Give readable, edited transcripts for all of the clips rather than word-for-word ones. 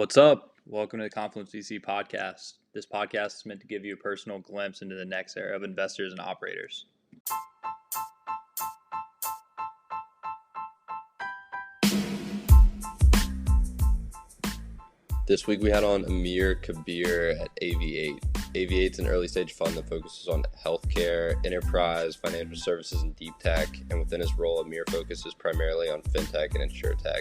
What's up? Welcome to the Confluence.VC podcast. This podcast is meant to give you a personal glimpse into the next era of investors and operators. This week we had on Amir Kabir at AV8. AV8 is an early stage fund that focuses on healthcare, enterprise, financial services, and deep tech. And within his role, Amir focuses primarily on fintech and insurtech.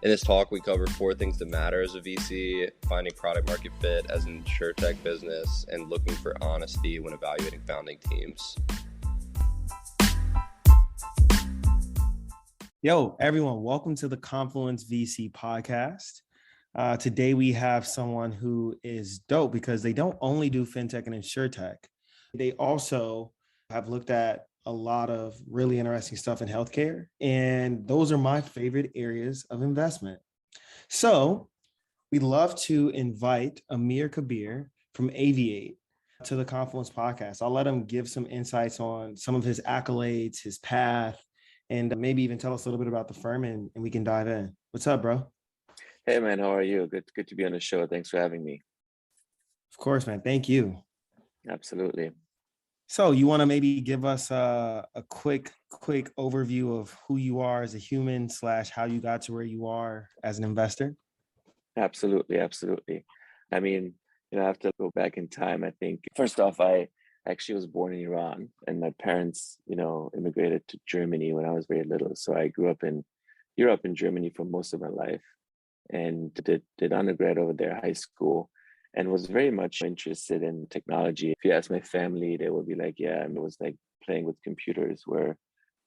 In this talk, we cover 4 things that matter as a VC: finding product market fit as an insurtech business, and looking for honesty when evaluating founding teams. Yo, everyone, welcome to the Confluence.VC podcast. Today we have someone who is dope because they don't only do fintech and insurtech. They also have looked at a lot of really interesting stuff in healthcare, and those are my favorite areas of investment. So we'd love to invite Amir Kabir from AV8 to the Confluence podcast. I'll let him give some insights on some of his accolades, his path, and maybe even tell us a little bit about the firm, and we can dive in. What's up, bro? Hey man, how are you? Good to be on the show. Thanks for having me. Of course, man. Thank you. Absolutely. So you want to maybe give us a quick overview of who you are as a human / how you got to where you are as an investor? Absolutely. I mean, I have to go back in time. I think first off, I actually was born in Iran, and my parents, immigrated to Germany when I was very little. So I grew up in Europe and Germany for most of my life, and did undergrad over there, high school, and was very much interested in technology. If you ask my family, they would be like, yeah, and it was like playing with computers where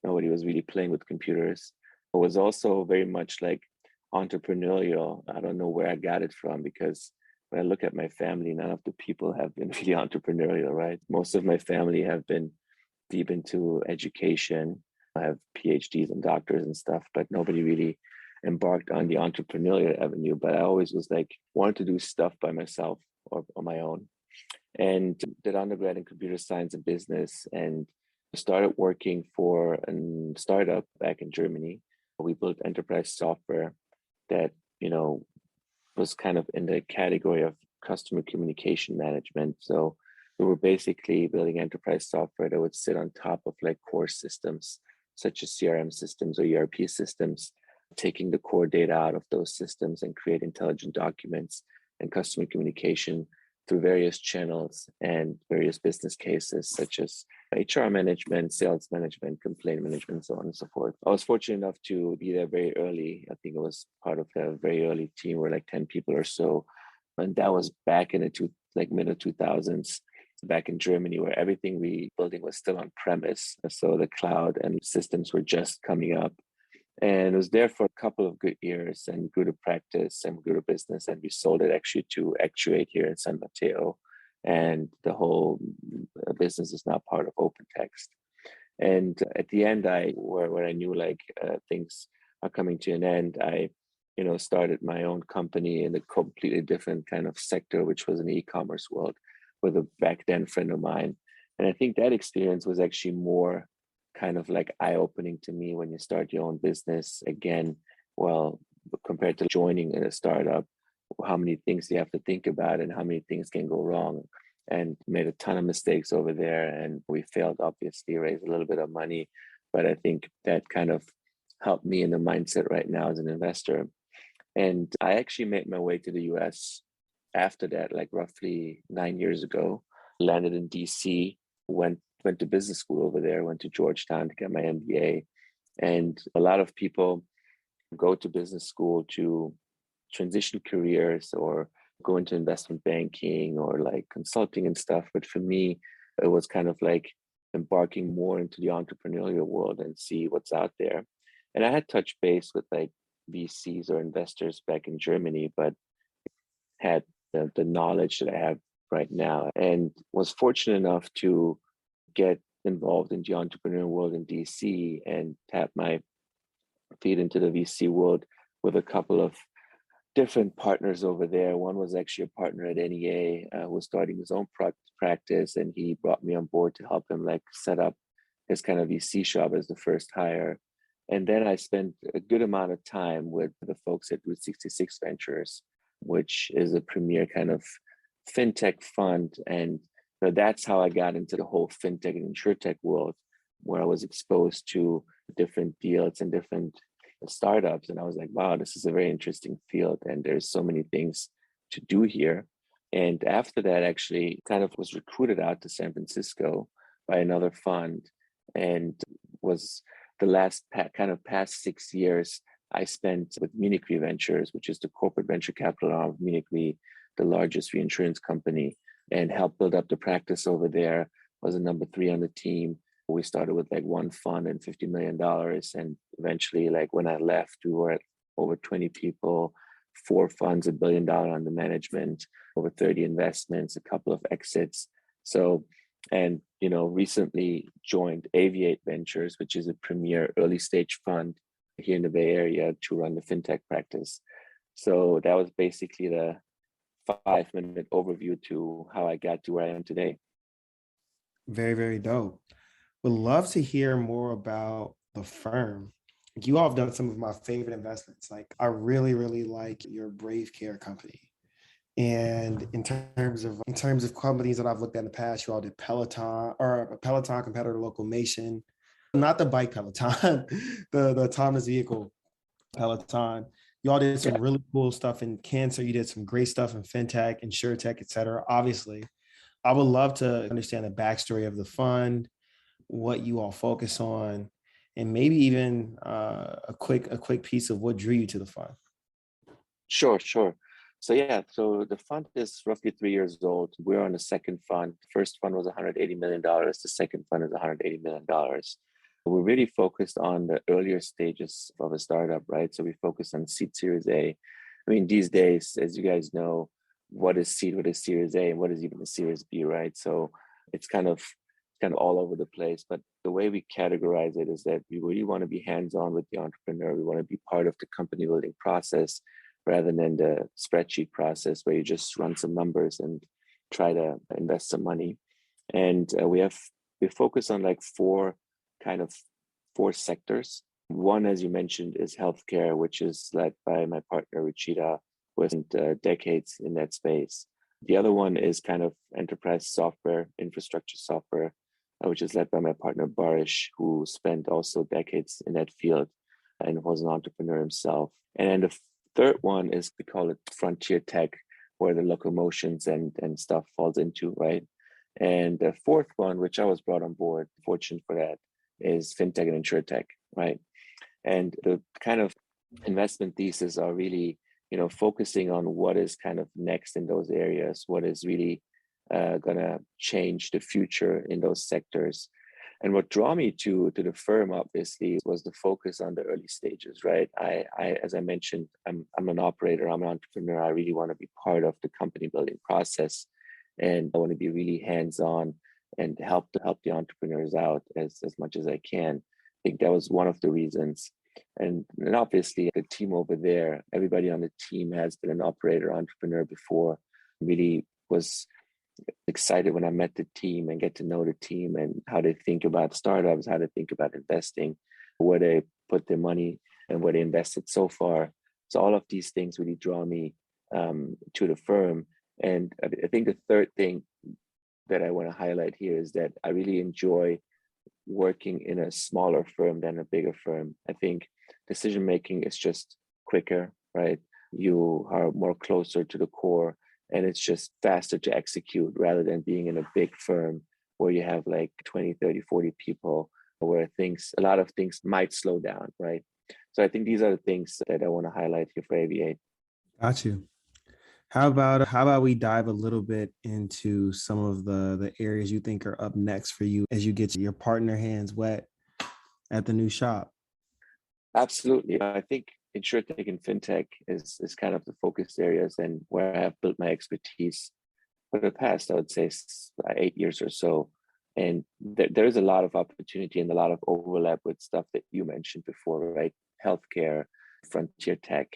nobody was really playing with computers. I was also very much like entrepreneurial. I don't know where I got it from, because when I look at my family, none of the people have been really entrepreneurial, right? Most of my family have been deep into education. I have PhDs and doctors and stuff, but nobody really embarked on the entrepreneurial avenue. But I always was like, wanted to do stuff by myself or on my own, and did undergrad in computer science and business, and started working for a startup back in Germany. We built enterprise software that, was kind of in the category of customer communication management. So we were basically building enterprise software that would sit on top of like core systems, such as CRM systems or ERP systems, taking the core data out of those systems and create intelligent documents and customer communication through various channels and various business cases, such as HR management, sales management, complaint management, so on and so forth. I was fortunate enough to be there very early. I think it was part of a very early team, where like 10 people or so. And that was back in the middle 2000s, back in Germany, where everything we building was still on premise. So the cloud and systems were just coming up. And it was there for a couple of good years and grew to practice and grew to business. And we sold it actually to Actuate here in San Mateo. And the whole business is now part of OpenText. And at the end, where I knew like things are coming to an end, I started my own company in a completely different kind of sector, which was an e-commerce world, with a back then friend of mine. And I think that experience was actually more kind of like eye-opening to me when you start your own business. Again, well, compared to joining in a startup, how many things you have to think about and how many things can go wrong. And made a ton of mistakes over there, and we failed, obviously, raised a little bit of money. But I think that kind of helped me in the mindset right now as an investor. And I actually made my way to the US after that, like roughly 9 years ago. Landed in DC, went to business school over there, went to Georgetown to get my MBA. And a lot of people go to business school to transition careers or go into investment banking or like consulting and stuff. But for me, it was kind of like embarking more into the entrepreneurial world and see what's out there. And I had touched base with like VCs or investors back in Germany, but had the knowledge that I have right now, and was fortunate enough to get involved in the entrepreneurial world in DC and tap my feet into the VC world with a couple of different partners over there. One was actually a partner at NEA who was starting his own practice, and he brought me on board to help him like set up his kind of VC shop as the first hire. And then I spent a good amount of time with the folks at Route 66 Ventures, which is a premier kind of fintech fund. And that's how I got into the whole fintech and insurtech world, where I was exposed to different deals and different startups. And I was like, wow, this is a very interesting field. And there's so many things to do here. And after that, actually kind of was recruited out to San Francisco by another fund, and was the last past 6 years I spent with Munich Re Ventures, which is the corporate venture capital arm of Munich Re, the largest reinsurance company, and helped build up the practice over there. Was a number 3 on the team. We started with like one fund and $50 million. And eventually, like when I left, we were at over 20 people, 4 funds, $1 billion under management, over 30 investments, a couple of exits. So, and, recently joined AV8 Ventures, which is a premier early stage fund here in the Bay Area to run the fintech practice. So that was basically the 5-minute overview to how I got to where I am today. Very, very dope. Would love to hear more about the firm. You all have done some of my favorite investments. Like, I really, really like your Brave Care company. And in terms of companies that I've looked at in the past, you all did Peloton, or a Peloton competitor, Locomation, not the bike Peloton, the autonomous vehicle Peloton. You all did some really cool stuff in cancer. You did some great stuff in fintech, insurtech, et cetera. Obviously, I would love to understand the backstory of the fund, what you all focus on, and maybe even a quick piece of what drew you to the fund. Sure. So the fund is roughly 3 years old. We're on the second fund. The first fund was $180 million. The second fund is $180 million. We're really focused on the earlier stages of a startup, right? So we focus on seed Series A. I mean, these days, as you guys know, what is seed, what is Series A, and what is even a Series B, right? So it's kind of all over the place. But the way we categorize it is that we really want to be hands-on with the entrepreneur. We want to be part of the company building process rather than the spreadsheet process where you just run some numbers and try to invest some money. And we focus on like four sectors. One, as you mentioned, is healthcare, which is led by my partner, Ruchita, who has decades in that space. The other one is kind of enterprise software, infrastructure software, which is led by my partner, Barish, who spent also decades in that field and was an entrepreneur himself. And then the third one is, we call it frontier tech, where the locomotions and stuff falls into, right? And the fourth one, which I was brought on board, fortunate for that, is fintech and insurtech, right? And the kind of investment thesis are really, focusing on what is kind of next in those areas, what is really gonna change the future in those sectors. And what drew me to the firm, obviously, was the focus on the early stages, right? I as I mentioned, I'm an operator, I'm an entrepreneur. I really want to be part of the company building process, and I want to be really hands-on and help the entrepreneurs out as much as I can. I think that was one of the reasons. And obviously, the team over there, everybody on the team has been an operator, entrepreneur before. Really was excited when I met the team and get to know the team and how they think about startups, how they think about investing, where they put their money and where they invested so far. So all of these things really draw me to the firm. And I think the third thing that I want to highlight here is that I really enjoy working in a smaller firm than a bigger firm. I think decision making is just quicker, right? You are more closer to the core, and it's just faster to execute rather than being in a big firm where you have like 20, 30, 40 people, where a lot of things might slow down, right? So I think these are the things that I want to highlight here for AV8. Got you. How about we dive a little bit into some of the areas you think are up next for you as you get your partner hands wet at the new shop? Absolutely. I think insurtech and fintech is kind of the focus areas and where I have built my expertise for the past, I would say, 8 years or so. And there's a lot of opportunity and a lot of overlap with stuff that you mentioned before, right? Healthcare, frontier tech,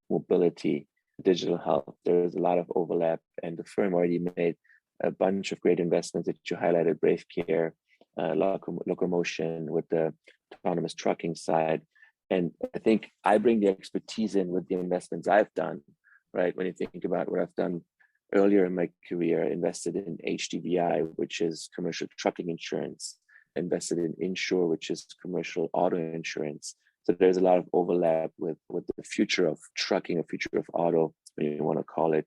mobility, digital health. There's a lot of overlap, and the firm already made a bunch of great investments that you highlighted: Brave Care, Locomotion with the autonomous trucking side. And I think I bring the expertise in with the investments I've done, right? When you think about what I've done earlier in my career, invested in HDVI, which is commercial trucking insurance, invested in Insure, which is commercial auto insurance. So there's a lot of overlap with the future of trucking, or future of auto, when you want to call it.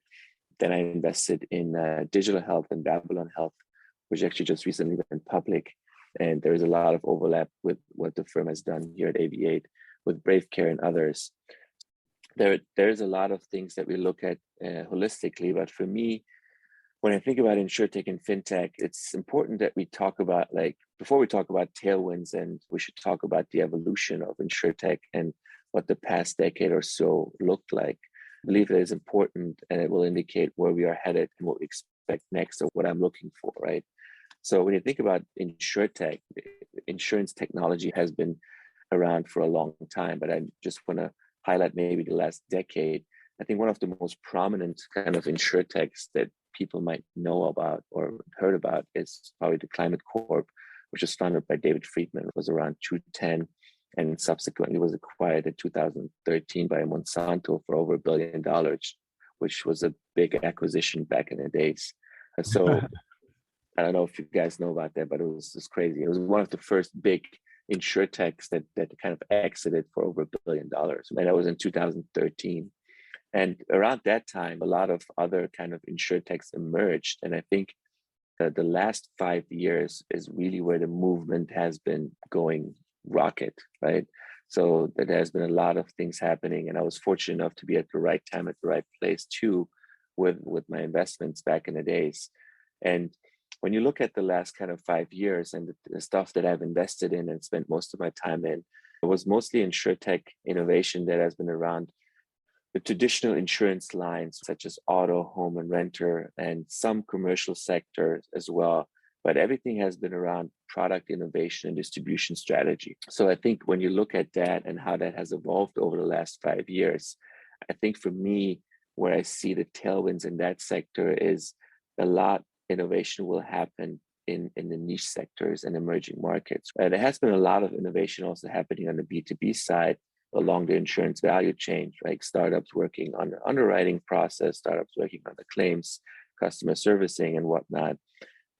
Then I invested in digital health and Babylon Health, which actually just recently went public. And there is a lot of overlap with what the firm has done here at AV8 with Brave Care and others. There's a lot of things that we look at holistically, but for me, when I think about insurtech and fintech, it's important that we talk about, like, before we talk about tailwinds, and we should talk about the evolution of insurtech and what the past decade or so looked like. I believe it is important, and it will indicate where we are headed and what we expect next, or what I'm looking for, right? So when you think about insurtech, insurance technology has been around for a long time, but I just want to highlight maybe the last decade. I think one of the most prominent kind of insurtechs that people might know about or heard about is probably the Climate Corp, which was founded by David Friedman. It was around 2010 and subsequently was acquired in 2013 by Monsanto for over $1 billion, which was a big acquisition back in the days. And so I don't know if you guys know about that, but it was just crazy. It was one of the first big insurtechs that kind of exited for over $1 billion. And that was in 2013. And around that time, a lot of other kind of insurtechs emerged. And I think the last 5 years is really where the movement has been going rocket, right? So there has been a lot of things happening. And I was fortunate enough to be at the right time, at the right place too, with my investments back in the days. And when you look at the last kind of 5 years and the stuff that I've invested in and spent most of my time in, it was mostly insurtech innovation that has been around the traditional insurance lines, such as auto, home, and renter, and some commercial sectors as well. But everything has been around product innovation and distribution strategy. So I think when you look at that and how that has evolved over the last 5 years, I think for me, where I see the tailwinds in that sector is a lot innovation will happen in the niche sectors and emerging markets. There has been a lot of innovation also happening on the B2B side along the insurance value chain, like startups working on the underwriting process, startups working on the claims, customer servicing and whatnot.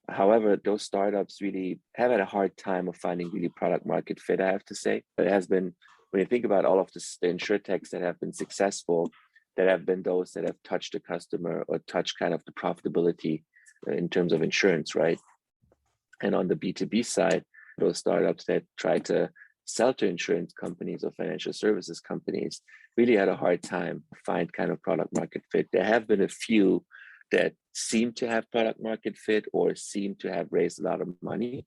However, those startups really have had a hard time of finding really product market fit, I have to say. But it has been, when you think about all of the insurtechs that have been successful, that have been those that have touched the customer or touched kind of the profitability in terms of insurance, right? And on the B2B side, those startups that try to sell to insurance companies or financial services companies really had a hard time to find kind of product market fit. There have been a few that seem to have product market fit or seem to have raised a lot of money,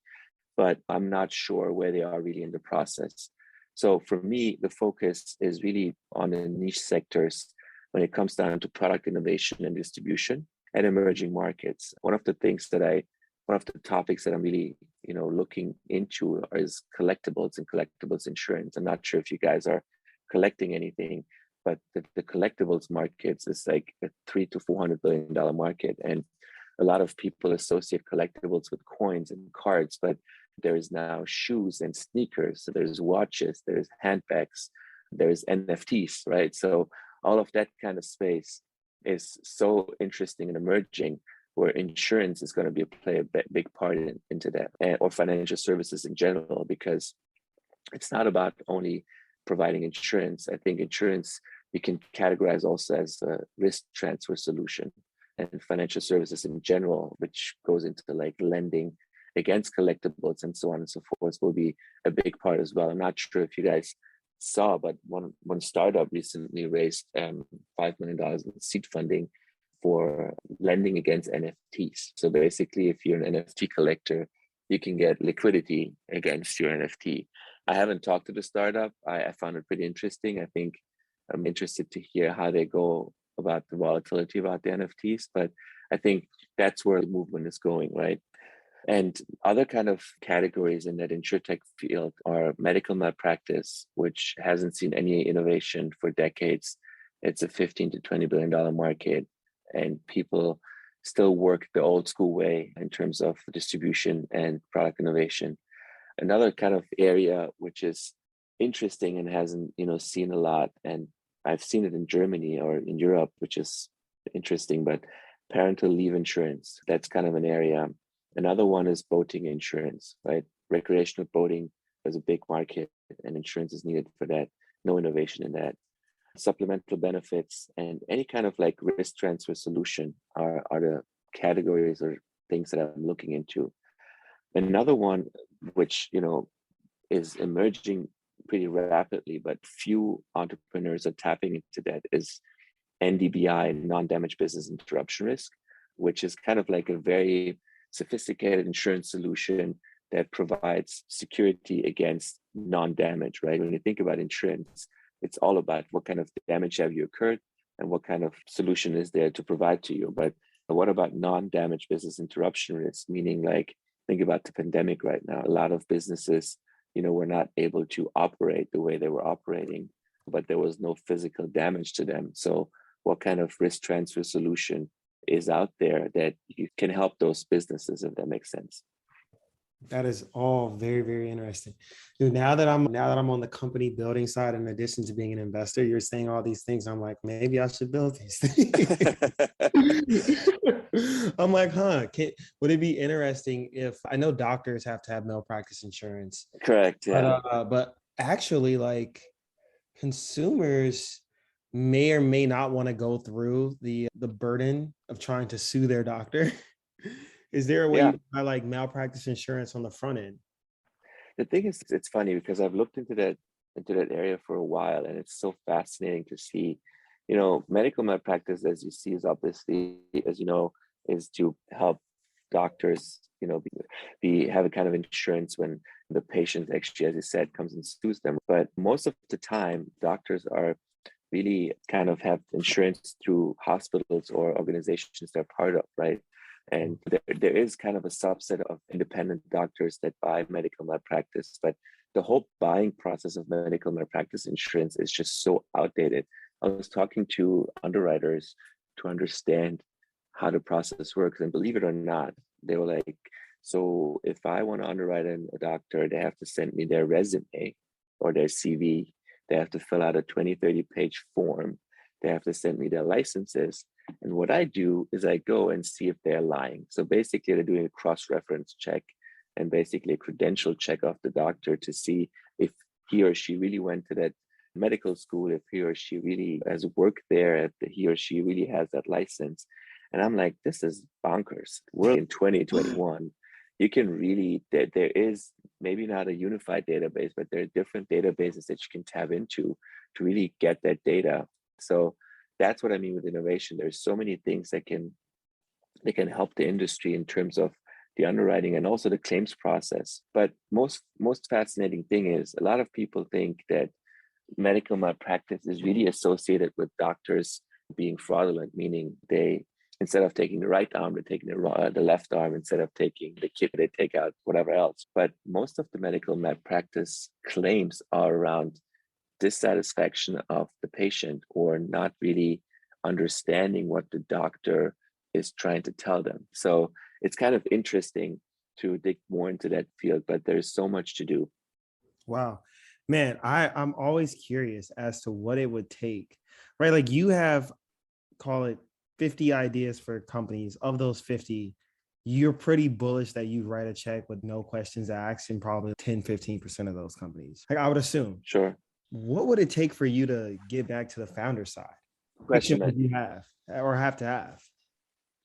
but I'm not sure where they are really in the process. So for me, the focus is really on the niche sectors when it comes down to product innovation and distribution and emerging markets. One of the topics that I'm really, looking into is collectibles and collectibles insurance. I'm not sure if you guys are collecting anything, but the collectibles markets is like a $300 to $400 billion market. And a lot of people associate collectibles with coins and cards, but there is now shoes and sneakers. So there's watches, there's handbags, there's NFTs, right? So all of that kind of space is so interesting and emerging, where insurance is going to play a big part into that, or financial services in general, because it's not about only providing insurance. I think insurance you can categorize also as a risk transfer solution, and financial services in general, which goes into like lending against collectibles and so on and so forth, will be a big part as well. I'm not sure if you guys saw, but one startup recently raised $5 million in seed funding for lending against NFTs. So basically, if you're an NFT collector, you can get liquidity against your NFT. I haven't talked to the startup. I found it pretty interesting. I think I'm interested to hear how they go about the volatility about the NFTs, but I think that's where the movement is going, right? And other kind of categories in that insurtech field are medical malpractice, which hasn't seen any innovation for decades. It's a $15 to $20 billion market, and people still work the old school way in terms of distribution and product innovation. Another kind of area which is interesting and hasn't seen a lot, and I've seen it in Germany or in Europe, which is interesting, but parental leave insurance, that's kind of an area. Another one is boating insurance, right? Recreational boating is a big market and insurance is needed for that. No innovation in that. Supplemental benefits and any kind of like risk transfer solution are the categories or things that I'm looking into. Another one, which, is emerging pretty rapidly, but few entrepreneurs are tapping into that, is NDBI, non-damage business interruption risk, which is kind of like a very sophisticated insurance solution that provides security against non-damage, right? When you think about insurance, it's all about what kind of damage have you occurred and what kind of solution is there to provide to you. But what about non-damage business interruption risk? Meaning, like, think about the pandemic right now. A lot of businesses, were not able to operate the way they were operating, but there was no physical damage to them. So what kind of risk transfer solution is out there that you can help those businesses, if that makes sense? That is all very, very interesting. Dude, now that I'm on the company building side, in addition to being an investor, you're saying all these things. I'm like, maybe I should build these things. I'm like, would it be interesting if, I know doctors have to have malpractice insurance. Correct. Yeah. But actually, like, consumers may or may not want to go through the burden of trying to sue their doctor. Is there a way you buy like malpractice insurance on the front end? The thing is, it's funny because I've looked into that area for a while, and it's so fascinating to see. Medical malpractice, as you see, is obviously, as you know, is to help doctors, have a kind of insurance when the patient actually, as you said, comes and sues them. But most of the time, doctors are really kind of have insurance through hospitals or organizations they're part of, right? And there is kind of a subset of independent doctors that buy medical malpractice, but the whole buying process of medical malpractice insurance is just so outdated. I was talking to underwriters to understand how the process works, and believe it or not, they were like, so if I want to underwrite a doctor, they have to send me their resume or their CV. They have to fill out a 20-30 page form. They have to send me their licenses. And what I do is I go and see if they're lying. So basically, they're doing a cross-reference check and basically a credential check of the doctor to see if he or she really went to that medical school, if he or she really has worked there, if he or she really has that license. And I'm like, this is bonkers. We're in 2021. You can really, there is maybe not a unified database, but there are different databases that you can tap into to really get that data. So that's what I mean with innovation. There's so many things that can help the industry in terms of the underwriting and also the claims process. But most fascinating thing is a lot of people think that medical malpractice is really associated with doctors being fraudulent, meaning they, instead of taking the right arm, they're taking the left arm. Instead of taking the kidney, they take out whatever else. But most of the medical malpractice claims are around dissatisfaction of the patient or not really understanding what the doctor is trying to tell them. So it's kind of interesting to dig more into that field, but there's so much to do. Wow. Man, I'm always curious as to what it would take, right? Like, you have, call it 50 ideas for companies. Of those 50, you're pretty bullish that you write a check with no questions asked in probably 10-15% of those companies. Like, I would assume. Sure. What would it take for you to get back to the founder side? Question What you have or have to have?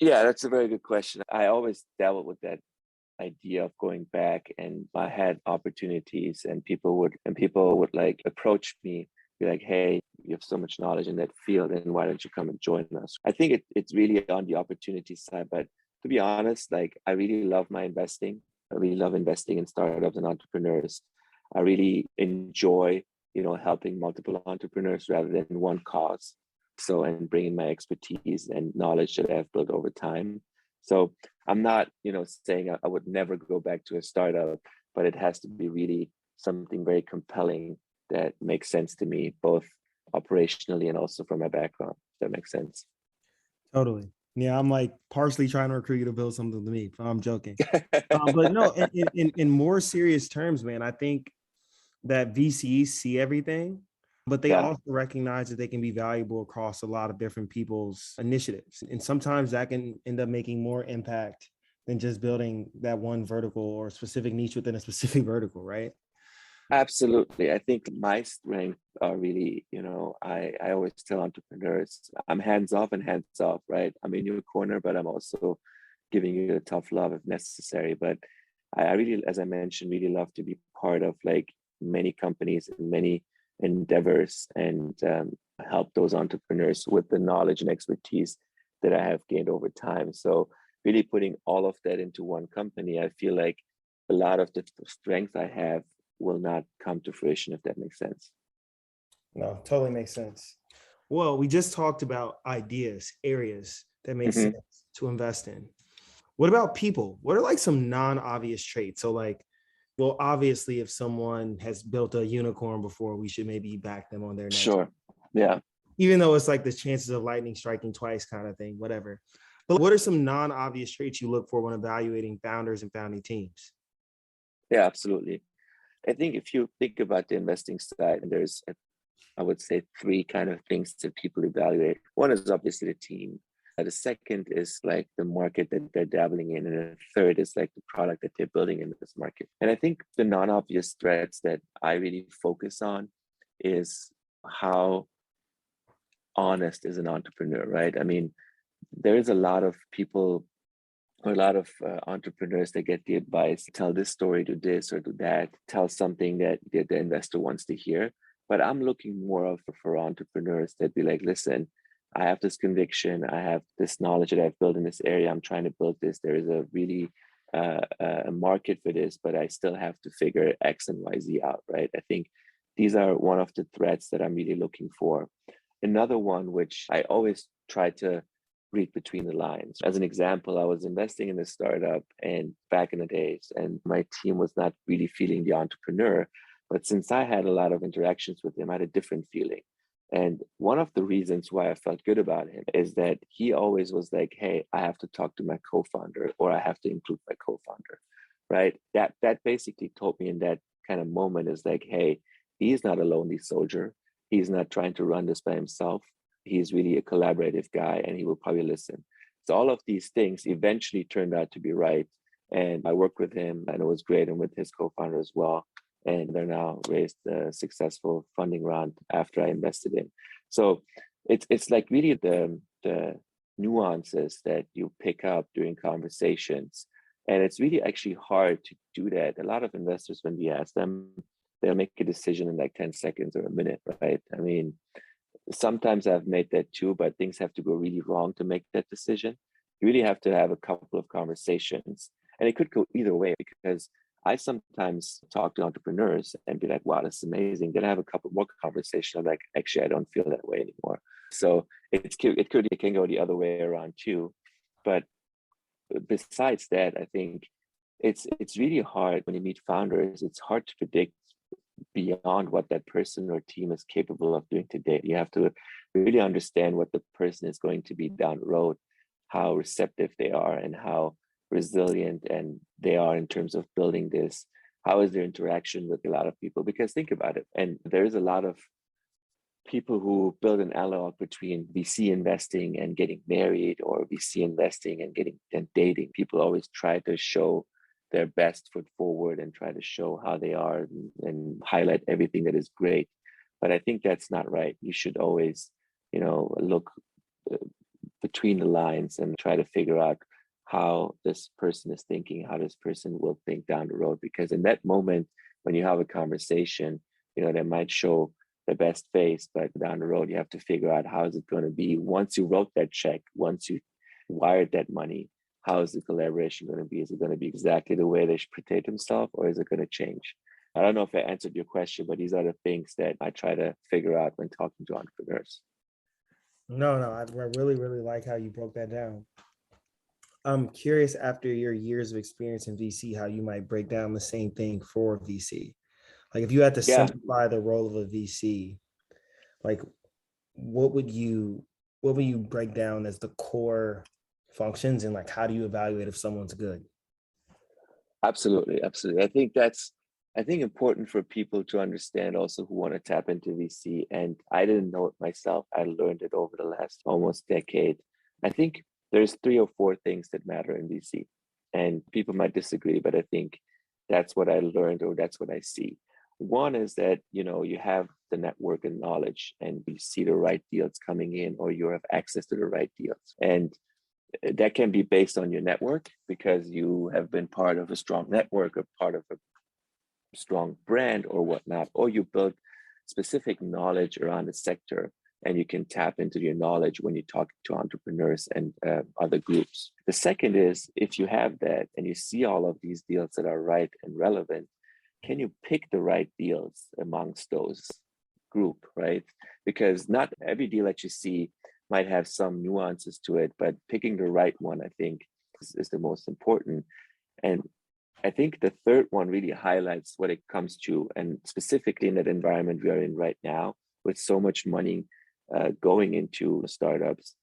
Yeah, that's a very good question. I always dabbled with that idea of going back, and I had opportunities, and people would like approach me, be like, hey, you have so much knowledge in that field, and why don't you come and join us? I think it's really on the opportunity side, but to be honest, like, I really love my investing. I really love investing in startups and entrepreneurs. I really enjoy, helping multiple entrepreneurs rather than one cause. So, and bringing my expertise and knowledge that I've built over time. So I'm not, saying I would never go back to a startup, but it has to be really something very compelling that makes sense to me, both operationally and also from my background. If that makes sense. Totally. Yeah, I'm like partially trying to recruit you to build something to me. I'm joking. But no, in more serious terms, man, I think that VCs see everything, but they Yeah, also recognize that they can be valuable across a lot of different people's initiatives. And sometimes that can end up making more impact than just building that one vertical or specific niche within a specific vertical, right? absolutely. I think my strength are really, I always tell entrepreneurs, I'm hands off and hands off, right? I'm in your corner, but I'm also giving you a tough love if necessary. But I really, as I mentioned, really love to be part of like many companies and many endeavors and help those entrepreneurs with the knowledge and expertise that I have gained over time. So really putting all of that into one company, I feel like a lot of the strength I have will not come to fruition, if that makes sense. No, totally makes sense. Well, we just talked about ideas, areas that make Hmm. sense to invest in. What about people? What are like some non-obvious traits? So like, well, obviously, if someone has built a unicorn before, we should maybe back them on their next, Sure. Yeah. even though it's like the chances of lightning striking twice kind of thing, whatever. But what are some non-obvious traits you look for when evaluating founders and founding teams? Yeah, absolutely. I think if you think about the investing side, there's, I would say, three kind of things that people evaluate. One is obviously the team. The second is like the market that they're dabbling in. And the third is like the product that they're building in this market. And I think the non-obvious threats that I really focus on is how honest is an entrepreneur, right? I mean, there is a lot of people or a lot of entrepreneurs that get the advice, tell this story, do this or do that, tell something that the investor wants to hear. But I'm looking more of for entrepreneurs that be like, listen, I have this conviction, I have this knowledge that I've built in this area, I'm trying to build this. There is a really a market for this, but I still have to figure X and Y, Z out, right? I think these are one of the threats that I'm really looking for. Another one, which I always try to read between the lines. As an example, I was investing in a startup and back in the days, and my team was not really feeling the entrepreneur. But since I had a lot of interactions with him, I had a different feeling. And one of the reasons why I felt good about him is that he always was like, hey, I have to talk to my co-founder or I have to include my co-founder, right? That basically told me in that kind of moment is like, hey, he's not a lonely soldier. He's not trying to run this by himself. He's really a collaborative guy and he will probably listen. So all of these things eventually turned out to be right. And I worked with him and it was great, and with his co-founder as well. And they're now raised a successful funding round after I invested in. So it's like really the nuances that you pick up during conversations. And it's really actually hard to do that. A lot of investors, when we ask them, they'll make a decision in like 10 seconds or a minute, right? I mean, sometimes I've made that too, but things have to go really wrong to make that decision. You really have to have a couple of conversations, and it could go either way, because I sometimes talk to entrepreneurs and be like, wow, that's amazing. Then I have a couple more conversations. I'm like, actually, I don't feel that way anymore. So it can go the other way around too. But besides that, I think it's really hard when you meet founders. It's hard to predict beyond what that person or team is capable of doing today. You have to really understand what the person is going to be down the road, how receptive they are, and how resilient and they are in terms of building this. How is their interaction with a lot of people? Because think about it, and there is a lot of people who build an analog between VC investing and getting married, or VC investing and getting and dating. People always try to show their best foot forward and try to show how they are and highlight everything that is great. But I think that's not right. You should always, look between the lines and try to figure out how this person is thinking, how this person will think down the road. Because in that moment, when you have a conversation, they might show the best face, but down the road, you have to figure out how is it going to be once you wrote that check, once you wired that money. How is the collaboration going to be? Is it going to be exactly the way they should portray themselves, or is it going to change? I don't know if I answered your question, but these are the things that I try to figure out when talking to entrepreneurs. No, I really, really like how you broke that down. I'm curious, after your years of experience in VC, how you might break down the same thing for VC. Like if you had to Yeah, simplify the role of a VC, like what would you break down as the core functions, and like how do you evaluate if someone's good? absolutely. I think that's I think important for people to understand also who want to tap into VC. And I didn't know it myself. I learned it over the last almost decade. I think there's 3 or 4 things that matter in VC. And people might disagree, but I think that's what I learned or that's what I see. One is that, you have the network and knowledge and you see the right deals coming in or you have access to the right deals. And that can be based on your network because you have been part of a strong network or part of a strong brand or whatnot, or you build specific knowledge around the sector and you can tap into your knowledge when you talk to entrepreneurs and other groups. The second is if you have that and you see all of these deals that are right and relevant, can you pick the right deals amongst those group, right? Because not every deal that you see might have some nuances to it, but picking the right one, I think, is the most important. And I think the third one really highlights what it comes to, and specifically in that environment we are in right now, with so much money going into startups,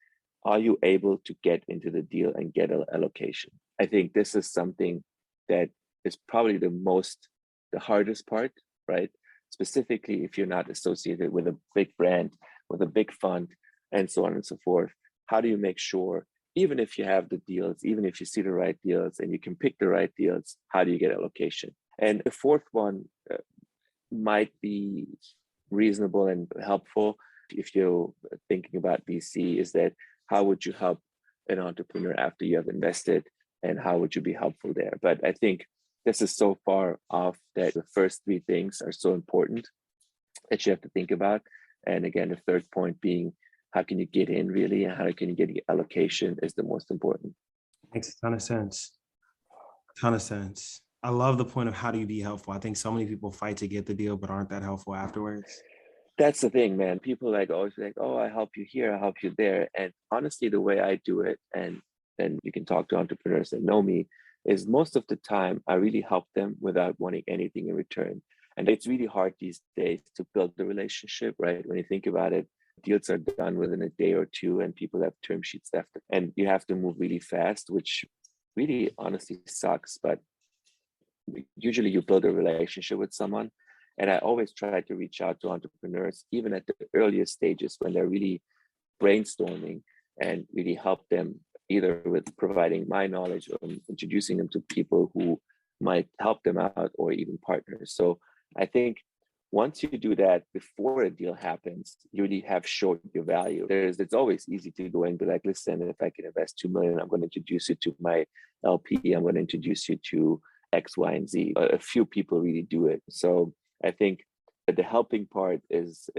are you able to get into the deal and get an allocation? I think this is something that is probably the hardest part, right? Specifically, if you're not associated with a big brand, with a big fund, and so on and so forth. How do you make sure, even if you have the deals, even if you see the right deals and you can pick the right deals, how do you get allocation? And the fourth one might be reasonable and helpful if you're thinking about VC, is that how would you help an entrepreneur after you have invested and how would you be helpful there? But I think this is so far off that the first 3 things are so important that you have to think about. And again, the third point being, how can you get in really, and how can you get the allocation is the most important. Makes a ton of sense. Ton of sense. I love the point of how do you be helpful. I think so many people fight to get the deal, but aren't that helpful afterwards. That's the thing, man. People always like, oh, I help you here, I help you there. And honestly, the way I do it, and then you can talk to entrepreneurs that know me, is most of the time I really help them without wanting anything in return. And it's really hard these days to build the relationship, right? When you think about it, deals are done within a day or 2 and people have term sheets left. And you have to move really fast, which really honestly sucks. But usually you build a relationship with someone. And I always try to reach out to entrepreneurs, even at the earliest stages when they're really brainstorming, and really help them either with providing my knowledge or introducing them to people who might help them out or even partners. So I think once you do that before a deal happens, you really have shown your value. It's always easy to go and be like, listen, if I can invest 2 million, I'm going to introduce you to my LP. I'm going to introduce you to X, Y, and Z. A few people really do it. So I think that the helping part is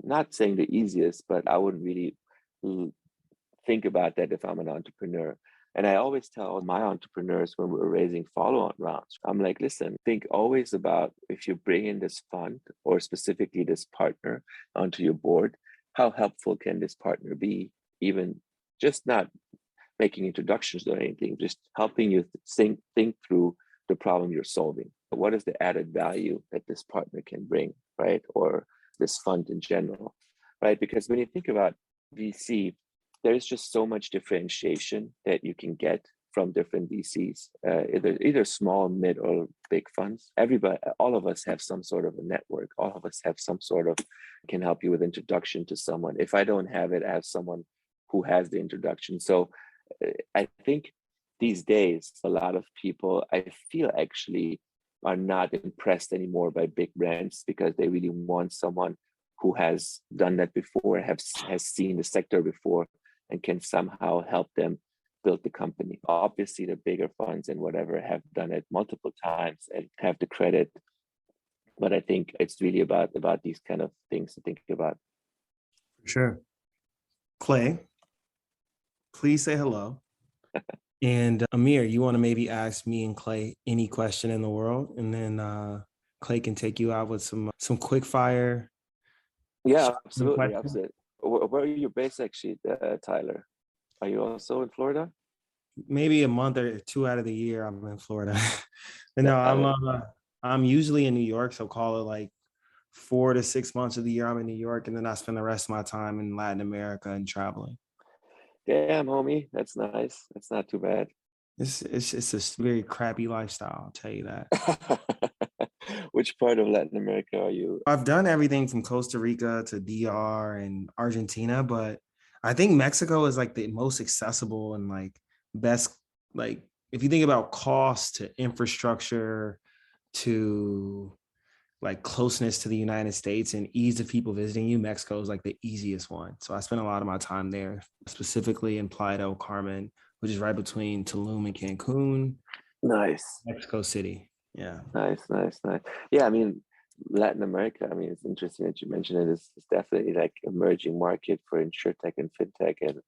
not saying the easiest, but I wouldn't really think about that if I'm an entrepreneur. And I always tell my entrepreneurs when we're raising follow-on rounds, I'm like, listen, think always about if you bring in this fund or specifically this partner onto your board, how helpful can this partner be? Even just not making introductions or anything, just helping you think through the problem you're solving. What is the added value that this partner can bring, right? Or this fund in general, right? Because when you think about VC, there's just so much differentiation that you can get from different VCs, either small, mid, or big funds. All of us have some sort of a network. All of us have some sort of can help you with introduction to someone. If I don't have it, I have someone who has the introduction. So I think these days, a lot of people, I feel actually are not impressed anymore by big brands because they really want someone who has done that before, has seen the sector before, and can somehow help them build the company. Obviously, the bigger funds and whatever have done it multiple times and have the credit. But I think it's really about these kind of things to think about. For sure. Clay, please say hello. And Amir, you want to maybe ask me and Clay any question in the world, and then Clay can take you out with some quick fire. Yeah, absolutely. Where are you based actually, Tyler? Are you also in Florida? Maybe a month or 2 out of the year I'm in Florida. But no, I'm usually in New York, so call it like 4 to 6 months of the year I'm in New York, and then I spend the rest of my time in Latin America and traveling. Damn, homie, that's nice. That's not too bad. It's a very crappy lifestyle, I'll tell you that. Which part of Latin America are you? I've done everything from Costa Rica to DR and Argentina, but I think Mexico is like the most accessible and like best. Like if you think about cost to infrastructure to like closeness to the United States and ease of people visiting you, Mexico is like the easiest one. So I spent a lot of my time there, specifically in Playa del Carmen, which is right between Tulum and Cancun, Nice. Mexico City. Yeah. Nice. Yeah, I mean, Latin America, I mean, it's interesting that you mentioned it. It's definitely like emerging market for insurtech and fintech, and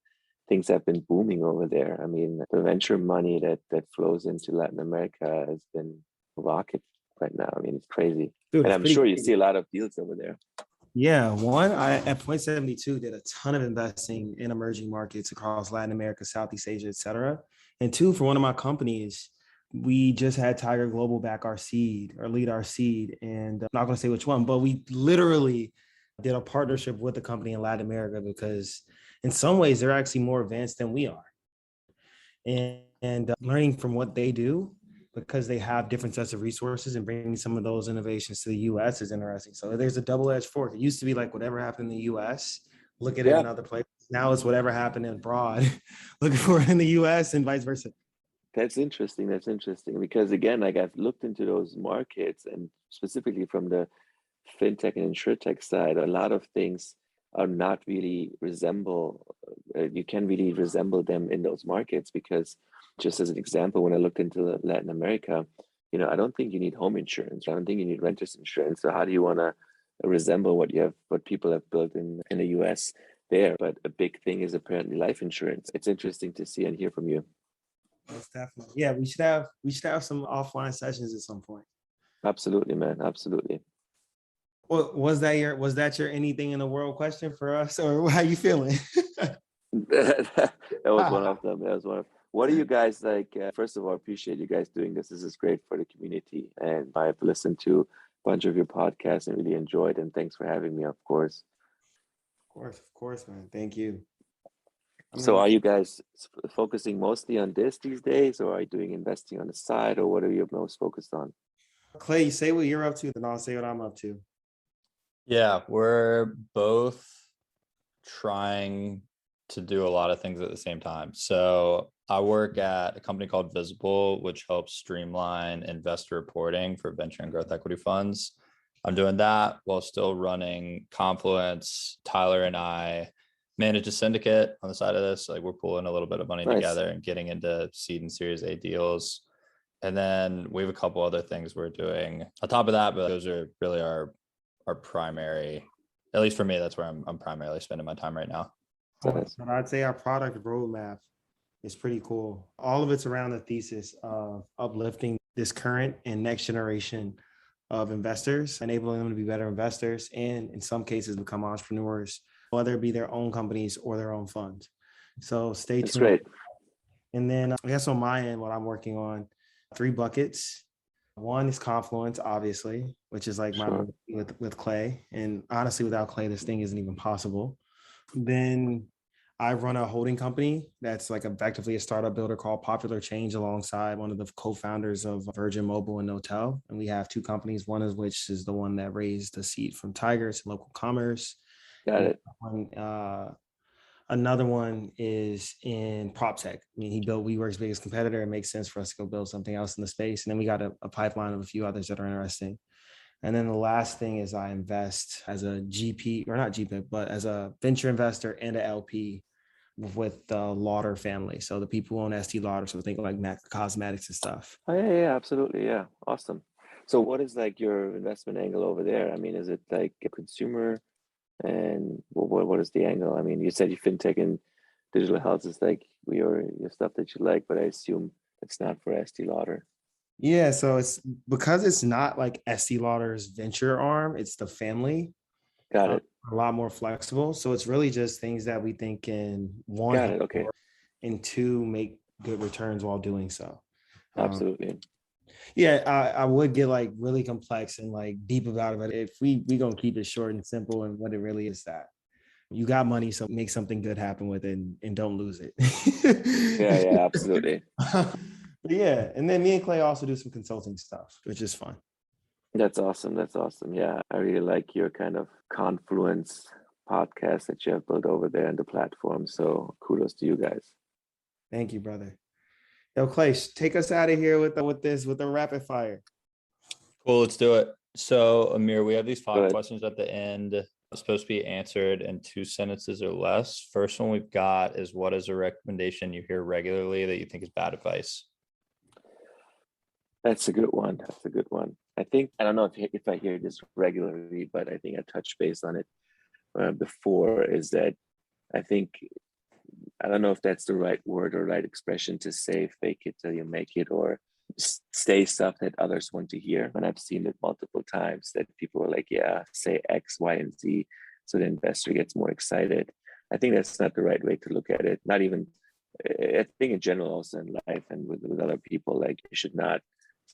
things have been booming over there. I mean, the venture money that flows into Latin America has been rocket right now. I mean, it's crazy. Dude, And it's I'm pretty sure you crazy. see a lot of deals over there. Yeah, one, I at Point 72 did a ton of investing in emerging markets across Latin America, Southeast Asia, et cetera. And two, for one of my companies, we just had Tiger Global back our seed or lead our seed. And I'm not going to say which one, but we literally did a partnership with the company in Latin America because in some ways they're actually more advanced than we are. And learning from what they do because they have different sets of resources and bringing some of those innovations to the US is interesting. So there's a double-edged fork. It used to be like whatever happened in the US, look at it Yeah, in other places. Now it's whatever happened abroad, looking for it in the US and vice versa. that's interesting. That's interesting because again, like I've looked into those markets and specifically from the fintech and insurtech side, a lot of things are not really you can really resemble them in those markets because just as an example, when I looked into Latin America, I don't think you need home insurance. I don't think you need renters insurance. So how do you want to resemble what people have built in the US there? But a big thing is apparently life insurance. It's interesting to see and hear from you. Most definitely. Yeah, we should have some offline sessions at some point. Absolutely, man. Absolutely. Well, was that your anything in the world question for us, or how you feeling? That was one of them. That was one of. What do you guys like? First of all, appreciate you guys doing this. This is great for the community, and I've listened to a bunch of your podcasts and really enjoyed. And thanks for having me, of course. Of course, man. Thank you. I So, mean, are you guys focusing mostly on this these days, or are you doing investing on the side, or what are you most focused on? Clay, you say what you're up to, then I'll say what I'm up to. Yeah, we're both trying to do a lot of things at the same time. So I work at a company called Visible, which helps streamline investor reporting for venture and growth equity funds. I'm doing that while still running Confluence. Tyler and I manage a syndicate on the side of this. Like we're pulling a little bit of money Nice. together and getting into seed and series A deals. And then we have a couple other things we're doing on top of that, but those are really our primary, at least for me, that's where I'm primarily spending my time right now. Nice. But I'd say our product roadmap is pretty cool. All of it's around the thesis of uplifting this current and next generation of investors, enabling them to be better investors, and in some cases become entrepreneurs, whether it be their own companies or their own funds. So stay That's tuned. great. And then I guess on my end, what I'm working on, 3 buckets. One is Confluence, obviously, which is like my Sure. with Clay. And honestly, without Clay, this thing isn't even possible. Then I run a holding company that's like effectively a startup builder called Popular Change alongside one of the co-founders of Virgin Mobile and Notel. And we have 2 companies, one of which is the one that raised the seed from Tigers, local commerce. Got it. Another one is in prop tech. I mean, he built WeWork's biggest competitor. It makes sense for us to go build something else in the space. And then we got a pipeline of a few others that are interesting. And then the last thing is I invest as a GP, or not GP, but as a venture investor and a LP with the Lauder family. So the people who own Estee Lauder, so think like MAC Cosmetics and stuff. Oh yeah, absolutely. Yeah, awesome. So, what is like your investment angle over there? I mean, is it like a consumer, and what is the angle? I mean, you said you fintech and digital health is like your stuff that you like, but I assume it's not for Estee Lauder. Yeah, so it's because it's not like Estee Lauder's venture arm, it's the family. Got it. A lot more flexible. So it's really just things that we think can one Got help it. Okay. and 2 make good returns while doing so. Absolutely. Yeah, I would get like really complex and like deep about it, but if we gonna keep it short and simple, and what it really is that you got money, so make something good happen with it and don't lose it. Yeah, absolutely. Yeah, and then me and Clay also do some consulting stuff, which is fun. That's awesome. That's awesome. Yeah, I really like your kind of Confluence podcast that you have built over there and the platform. So kudos to you guys. Thank you, brother. Yo, Clay, take us out of here with the rapid fire. Cool, let's do it. So, Amir, we have these 5 Good. questions at the end. It's supposed to be answered in 2 sentences or less. First one we've got is, what is a recommendation you hear regularly that you think is bad advice? That's a good one. That's a good one. I think, I don't know if I hear this regularly, but I think I touched base on it before, is that I think, I don't know if that's the right word or right expression to say, fake it till you make it, or say stuff that others want to hear. And I've seen it multiple times that people are like, yeah, say X, Y, and Z, so the investor gets more excited. I think that's not the right way to look at it. Not even, I think in general, also in life and with other people, like, you should not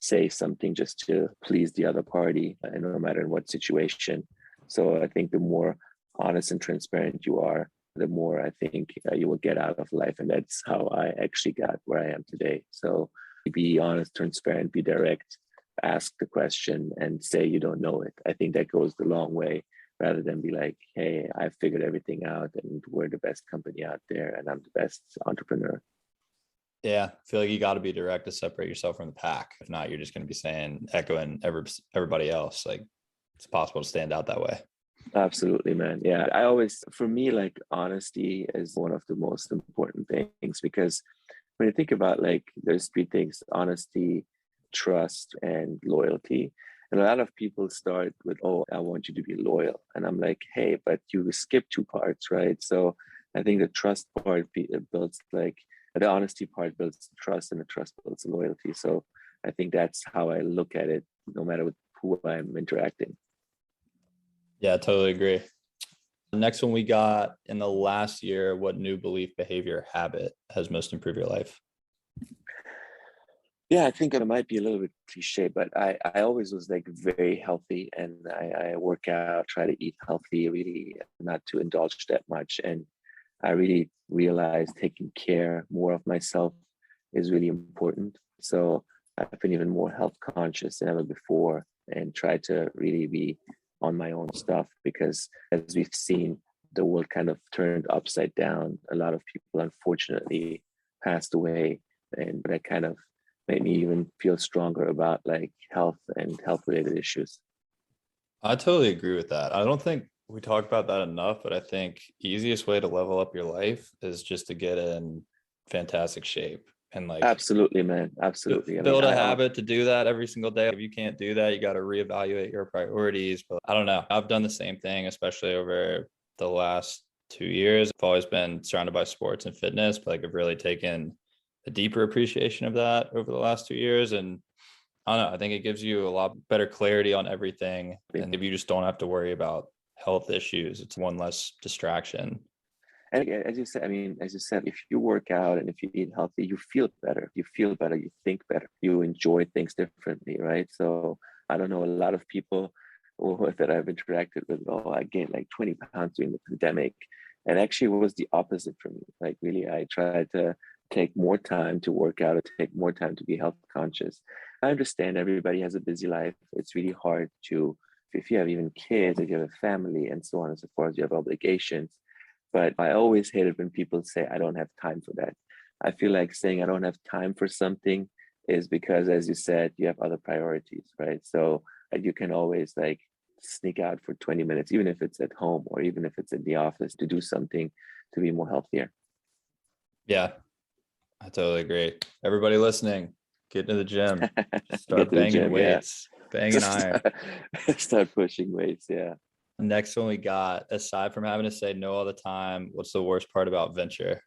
say something just to please the other party, and no matter in what situation. So I think the more honest and transparent you are, the more I think you will get out of life. And that's how I actually got where I am today. So be honest, transparent, be direct, ask the question and say you don't know it. I think that goes the long way, rather than be like, hey, I figured everything out and we're the best company out there and I'm the best entrepreneur. Yeah, I feel like you got to be direct to separate yourself from the pack. If not, you're just going to be echoing everybody else. Like, it's possible to stand out that way. Absolutely, man. Yeah, I always, for me, like, honesty is one of the most important things, because when you think about, like, there's 3 things: honesty, trust, and loyalty. And a lot of people start with, oh, I want you to be loyal. And I'm like, hey, but you skip 2 parts, right? So I think the trust part builds, like, the honesty part builds trust, and the trust builds loyalty. So I think that's how I look at it, no matter with who I'm interacting. Yeah, I totally agree. The next one we got, in the last year, what new belief, behavior, habit has most improved your life? Yeah, I think it might be a little bit cliche, but I always was, like, very healthy, and I work out, try to eat healthy, really not to indulge that much. And I really realized taking care more of myself is really important. So I've been even more health conscious than ever before, and try to really be on my own stuff, because as we've seen, the world kind of turned upside down. A lot of people, unfortunately, passed away, and that kind of made me even feel stronger about, like, health and health related issues. I totally agree with that. I don't think we talk about that enough, but I think easiest way to level up your life is just to get in fantastic shape and, like, Absolutely, man. Absolutely. I mean, build a habit to do that every single day. If you can't do that, you got to reevaluate your priorities. But I don't know. I've done the same thing, especially over the last 2 years. I've always been surrounded by sports and fitness, but, like, I've really taken a deeper appreciation of that over the last 2 years. And I don't know, I think it gives you a lot better clarity on everything. And if you just don't have to worry about health issues, it's one less distraction. And as you said, I mean, as you said, if you work out and if you eat healthy, you feel better. You feel better. You think better. You enjoy things differently, right? So I don't know, a lot of people that I've interacted with, oh, I gained like 20 pounds during the pandemic. And actually, it was the opposite for me. Like, really, I tried to take more time to work out, or take more time to be health conscious. I understand everybody has a busy life. It's really hard to, if you have even kids, if you have a family, and so on and so forth, you have obligations. But I always hate it when people say, I don't have time for that. I feel like saying I don't have time for something is because, as you said, you have other priorities, right? So you can always, like, sneak out for 20 minutes, even if it's at home or even if it's in the office, to do something to be more healthier. Yeah, I totally agree. Everybody listening, get into the gym, start Get to the banging gym, weights, banging iron. Start pushing weights, yeah. Next one we got, aside from having to say no all the time, what's the worst part about venture?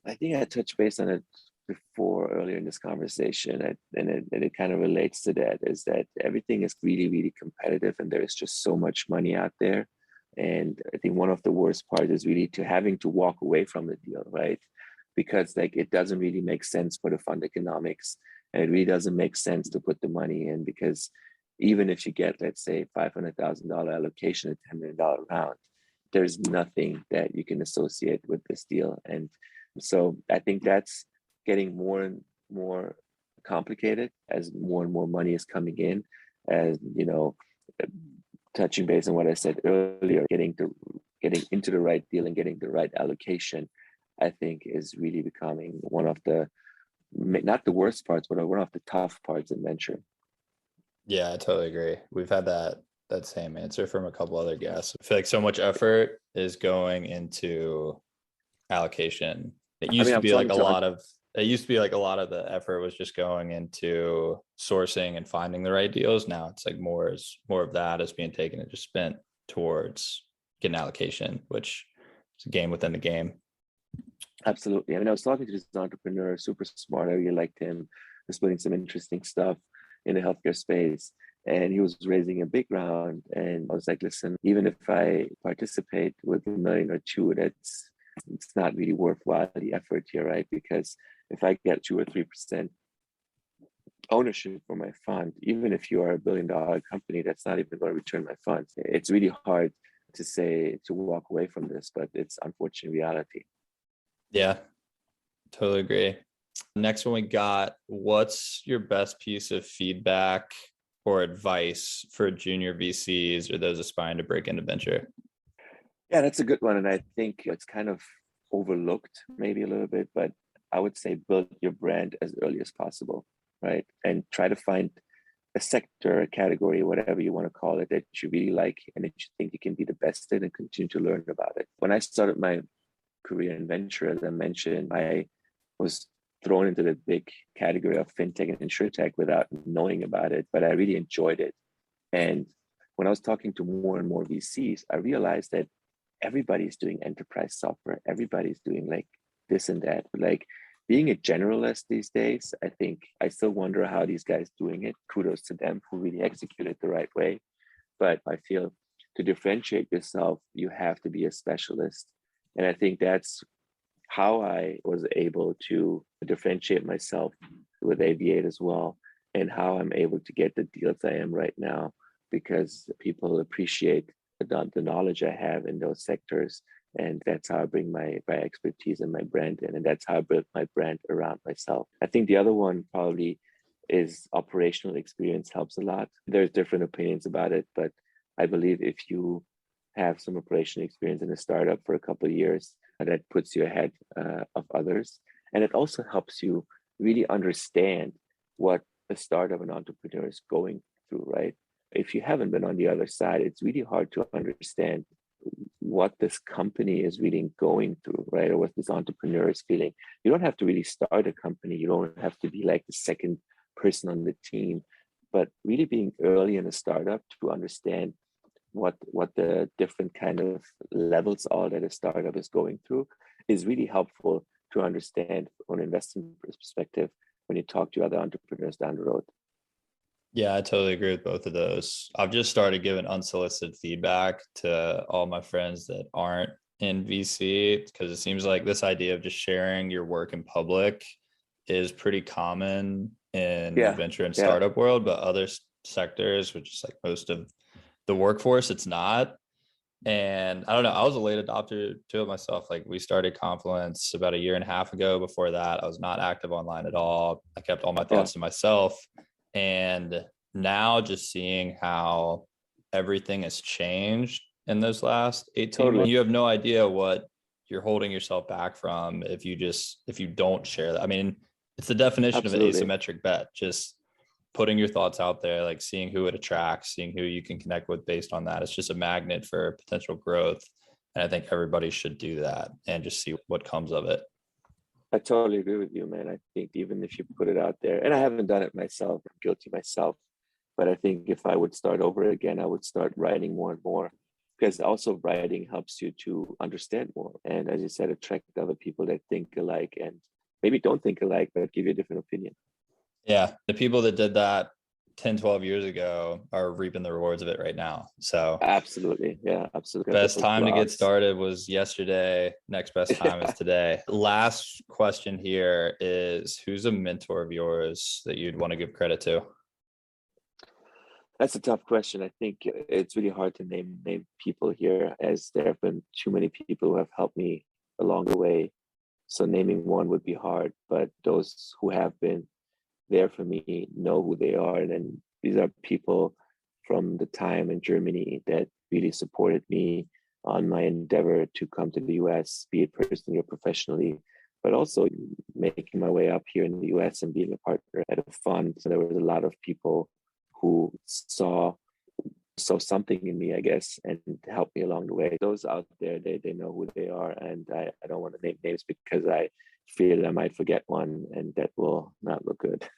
I think I touched base on it before earlier in this conversation, and it kind of relates to that, is that everything is really, really competitive, and there is just so much money out there. And I think one of the worst parts is really to having to walk away from the deal, right? Because, like, it doesn't really make sense for the fund economics, and it really doesn't make sense to put the money in, because even if you get, let's say, $500,000 allocation, a $10 million round, there's nothing that you can associate with this deal. And so I think that's getting more and more complicated as more and more money is coming in, as touching base on what I said earlier, getting into the right deal and getting the right allocation, I think is really becoming one of the, not the worst parts, but one of the tough parts in venture. Yeah, I totally agree. We've had that same answer from a couple other guests. I feel like so much effort is going into allocation. It used to be like a lot of the effort was just going into sourcing and finding the right deals. Now it's like more of that is being taken and just spent towards getting allocation, which is a game within the game. Absolutely. I mean, I was talking to this entrepreneur, super smart. I really liked him. He was putting some interesting stuff in the healthcare space, and he was raising a big round. And I was like, listen, even if I participate with $1 million or $2 million, it's not really worthwhile the effort here, right? Because if I get 2 or 3% ownership for my fund, even if you are a $1 billion company, that's not even going to return my funds. It's really hard to walk away from this, but it's unfortunate reality. Yeah, totally agree. Next one we got, what's your best piece of feedback or advice for junior VCs or those aspiring to break into venture? Yeah, that's a good one. And I think it's kind of overlooked maybe a little bit, but I would say build your brand as early as possible, right? And try to find a sector, a category, whatever you want to call it, that you really like and that you think you can be the best in and continue to learn about it. When I started my career in venture, as I mentioned, I was thrown into the big category of fintech and insurtech without knowing about it, but I really enjoyed it. And when I was talking to more and more VCs, I realized that everybody's doing enterprise software. Everybody's doing like this and that. Like being a generalist these days, I think I still wonder how these guys doing it. Kudos to them who really execute it the right way. But I feel to differentiate yourself, you have to be a specialist. And I think that's how I was able to differentiate myself with AV8 as well, and how I'm able to get the deals I am right now, because people appreciate the knowledge I have in those sectors. And that's how I bring my expertise and my brand in. And that's how I built my brand around myself. I think the other one probably is operational experience helps a lot. There's different opinions about it, but I believe if you have some operational experience in a startup for a couple of years, that puts you ahead of others. And it also helps you really understand what a startup and entrepreneur is going through, right? If you haven't been on the other side, it's really hard to understand what this company is really going through, right? Or what this entrepreneur is feeling. You don't have to really start a company. You don't have to be like the second person on the team, but really being early in a startup to understand what the different kind of levels are that a startup is going through is really helpful to understand from an investing perspective when you talk to other entrepreneurs down the road. Yeah, I totally agree with both of those. I've just started giving unsolicited feedback to all my friends that aren't in VC, because it seems like this idea of just sharing your work in public is pretty common in the venture and startup world, but other sectors, which is like most of the workforce, it's not. And I don't know, I was a late adopter to it myself. Like we started Confluence about 1.5 years ago. Before that, I was not active online at all. I kept all my thoughts to myself. And now just seeing how everything has changed in those last 18 months, you have no idea what you're holding yourself back from if you don't share that. I mean, it's the definition of an asymmetric bet, just putting your thoughts out there, like seeing who it attracts, seeing who you can connect with based on that. It's just a magnet for potential growth. And I think everybody should do that and just see what comes of it. I totally agree with you, man. I think even if you put it out there, and I haven't done it myself, I'm guilty myself, but I think if I would start over again, I would start writing more and more, because also writing helps you to understand more. And as you said, attract other people that think alike and maybe don't think alike, but give you a different opinion. Yeah. The people that did that 10, 12 years ago are reaping the rewards of it right now. So absolutely. Yeah, absolutely. Best time to get started was yesterday. Next best time is today. Last question here is, who's a mentor of yours that you'd want to give credit to? That's a tough question. I think it's really hard to name people here, as there have been too many people who have helped me along the way. So naming one would be hard, but those who have been there for me know who they are. And then these are people from the time in Germany that really supported me on my endeavor to come to the US, be it personally or professionally, but also making my way up here in the US and being a partner at a fund. So there was a lot of people who saw something in me, I guess, and helped me along the way. Those out there, they know who they are. And I don't want to name names because I fear that I might forget one and that will not look good,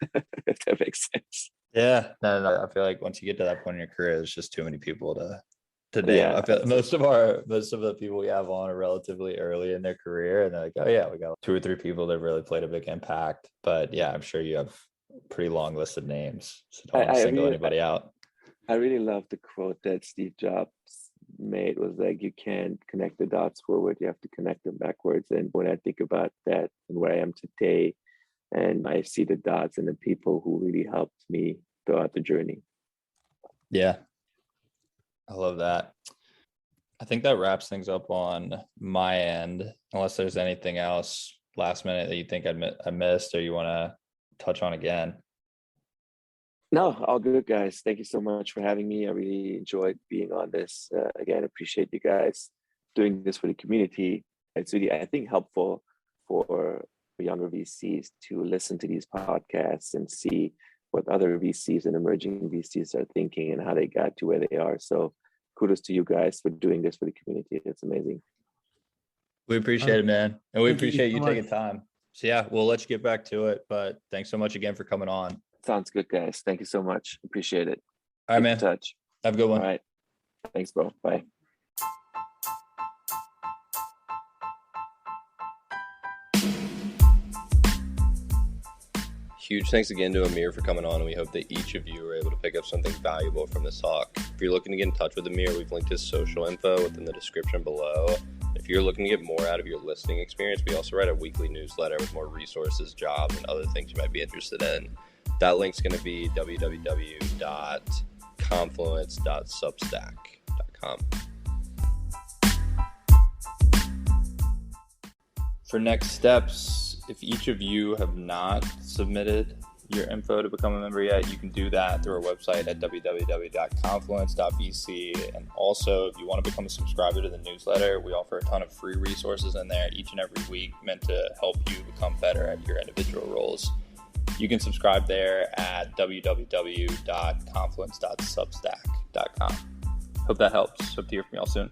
if that makes sense. Yeah, no. I feel like once you get to that point in your career, there's just too many people to name. Yeah, I feel most of the people we have on are relatively early in their career, and they're like, oh yeah, we got 2 or 3 people that really played a big impact. But yeah, I'm sure you have a pretty long list of names, so don't want to single anybody out. I really love the quote that Steve Jobs made, was like, you can't connect the dots forward, you have to connect them backwards. And when I think about that and where I am today, and I see the dots and the people who really helped me throughout the journey. Yeah, I love that. I think that wraps things up on my end, unless there's anything else last minute that you think I missed or you want to touch on again. No, all good, guys. Thank you so much for having me. I really enjoyed being on this. Again, appreciate you guys doing this for the community. It's really, I think, helpful for younger VCs to listen to these podcasts and see what other VCs and emerging VCs are thinking and how they got to where they are. So kudos to you guys for doing this for the community. It's amazing. We appreciate it, man. And we Thank you appreciate so you much. taking time. So yeah, we'll let you get back to it, but thanks so much again for coming on. Sounds good, guys. Thank you so much. Appreciate it. All right, Keep man. in touch. Have a good one. All right. Thanks, bro. Bye. Huge thanks again to Amir for coming on, and we hope that each of you were able to pick up something valuable from this talk. If you're looking to get in touch with Amir, we've linked his social info within the description below. If you're looking to get more out of your listening experience, we also write a weekly newsletter with more resources, jobs, and other things you might be interested in. That link's going to be www.confluence.substack.com. For next steps, if each of you have not submitted your info to become a member yet, you can do that through our website at www.Confluence.VC. And also, if you want to become a subscriber to the newsletter, we offer a ton of free resources in there each and every week meant to help you become better at your individual roles. You can subscribe there at www.Confluence.substack.com. Hope that helps. Hope to hear from y'all soon.